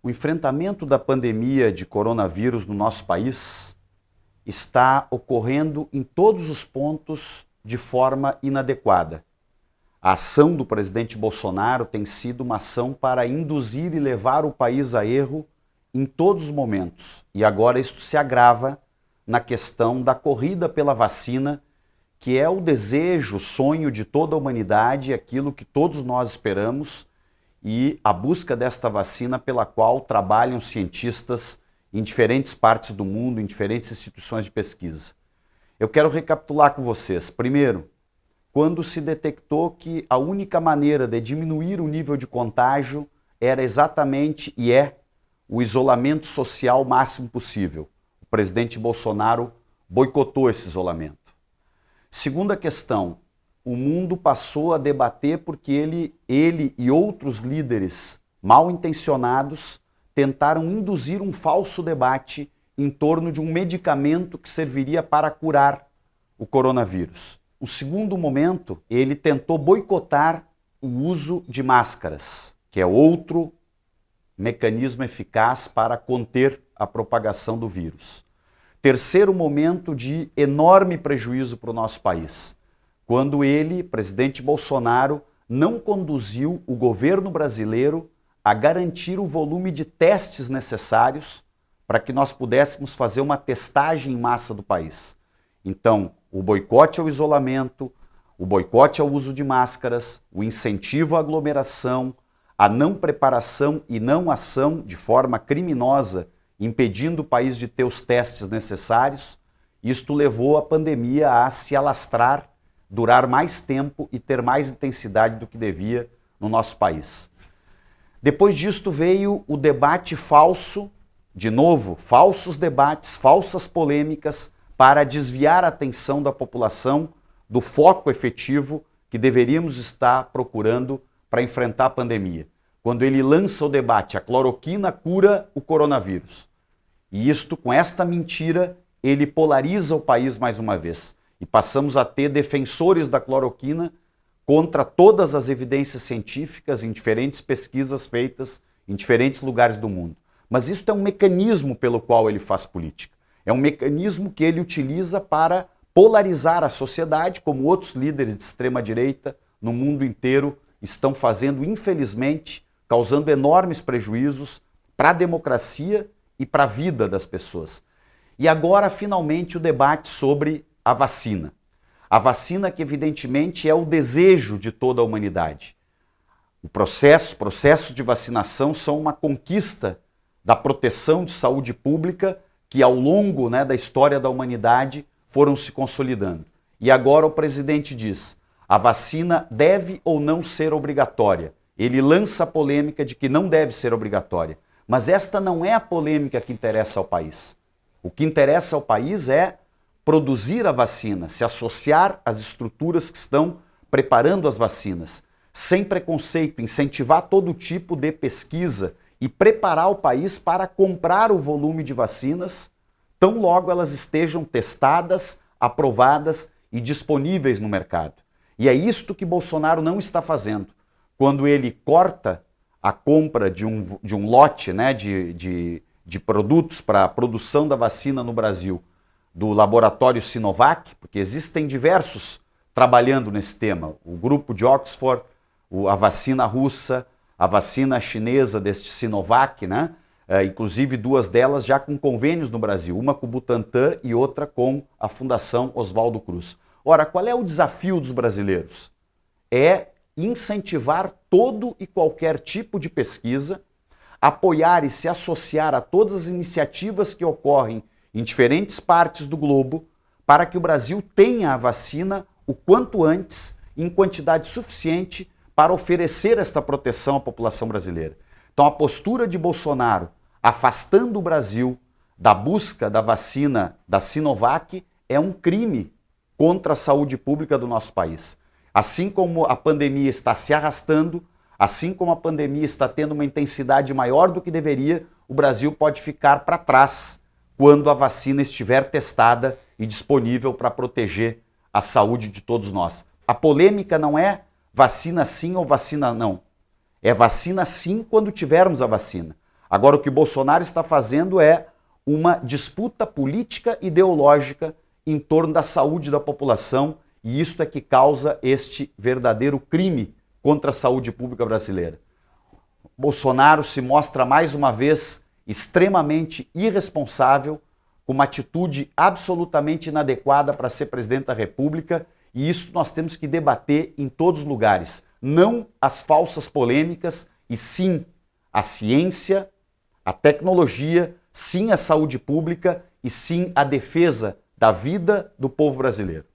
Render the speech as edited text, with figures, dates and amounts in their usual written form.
O enfrentamento da pandemia de coronavírus no nosso país está ocorrendo em todos os pontos de forma inadequada. A ação do presidente Bolsonaro tem sido uma ação para induzir e levar o país a erro em todos os momentos. E agora isto se agrava na questão da corrida pela vacina, que é o desejo, o sonho de toda a humanidade, aquilo que todos nós esperamos, e a busca desta vacina pela qual trabalham cientistas em diferentes partes do mundo, em diferentes instituições de pesquisa. Eu quero recapitular com vocês. Primeiro, quando se detectou que a única maneira de diminuir o nível de contágio era exatamente e é o isolamento social máximo possível. O presidente Bolsonaro boicotou esse isolamento. Segunda questão, o mundo passou a debater porque ele e outros líderes mal intencionados tentaram induzir um falso debate em torno de um medicamento que serviria para curar o coronavírus. O segundo momento, ele tentou boicotar o uso de máscaras, que é outro mecanismo eficaz para conter a propagação do vírus. Terceiro momento de enorme prejuízo para o nosso país, quando ele, presidente Bolsonaro, não conduziu o governo brasileiro a garantir o volume de testes necessários para que nós pudéssemos fazer uma testagem em massa do país. Então, o boicote ao isolamento, o boicote ao uso de máscaras, o incentivo à aglomeração, a não preparação e não ação de forma criminosa, impedindo o país de ter os testes necessários, isto levou a pandemia a se alastrar, durar mais tempo e ter mais intensidade do que devia no nosso país. Depois disto veio o debate falso, de novo, falsos debates, falsas polêmicas, para desviar a atenção da população do foco efetivo que deveríamos estar procurando para enfrentar a pandemia. Quando ele lança o debate, a cloroquina cura o coronavírus. E isto, com esta mentira, ele polariza o país mais uma vez. E passamos a ter defensores da cloroquina contra todas as evidências científicas em diferentes pesquisas feitas em diferentes lugares do mundo. Mas isso é um mecanismo pelo qual ele faz política. É um mecanismo que ele utiliza para polarizar a sociedade, como outros líderes de extrema-direita no mundo inteiro estão fazendo, infelizmente, causando enormes prejuízos para a democracia e para a vida das pessoas. E agora, finalmente, o debate sobre a vacina. A vacina que, evidentemente, é o desejo de toda a humanidade. Processos de vacinação são uma conquista da proteção de saúde pública que, ao longo da história da humanidade, foram se consolidando. E agora o presidente diz, a vacina deve ou não ser obrigatória. Ele lança a polêmica de que não deve ser obrigatória. Mas esta não é a polêmica que interessa ao país. O que interessa ao país é produzir a vacina, se associar às estruturas que estão preparando as vacinas, sem preconceito, incentivar todo tipo de pesquisa e preparar o país para comprar o volume de vacinas, tão logo elas estejam testadas, aprovadas e disponíveis no mercado. E é isto que Bolsonaro não está fazendo. Quando ele corta a compra de um lote de produtos para a produção da vacina no Brasil, do laboratório Sinovac, porque existem diversos trabalhando nesse tema. O grupo de Oxford, a vacina russa, a vacina chinesa deste Sinovac, inclusive duas delas já com convênios no Brasil, uma com o Butantan e outra com a Fundação Oswaldo Cruz. Ora, qual é o desafio dos brasileiros? É incentivar todo e qualquer tipo de pesquisa, apoiar e se associar a todas as iniciativas que ocorrem em diferentes partes do globo, para que o Brasil tenha a vacina o quanto antes, em quantidade suficiente, para oferecer esta proteção à população brasileira. Então a postura de Bolsonaro, afastando o Brasil da busca da vacina da Sinovac, é um crime contra a saúde pública do nosso país. Assim como a pandemia está se arrastando, assim como a pandemia está tendo uma intensidade maior do que deveria, o Brasil pode ficar para trás quando a vacina estiver testada e disponível para proteger a saúde de todos nós. A polêmica não é vacina sim ou vacina não. É vacina sim quando tivermos a vacina. Agora, o que Bolsonaro está fazendo é uma disputa política ideológica em torno da saúde da população, e isso é que causa este verdadeiro crime contra a saúde pública brasileira. Bolsonaro se mostra mais uma vez extremamente irresponsável, com uma atitude absolutamente inadequada para ser presidente da República, e isso nós temos que debater em todos os lugares. Não as falsas polêmicas, e sim a ciência, a tecnologia, sim a saúde pública e sim a defesa da vida do povo brasileiro.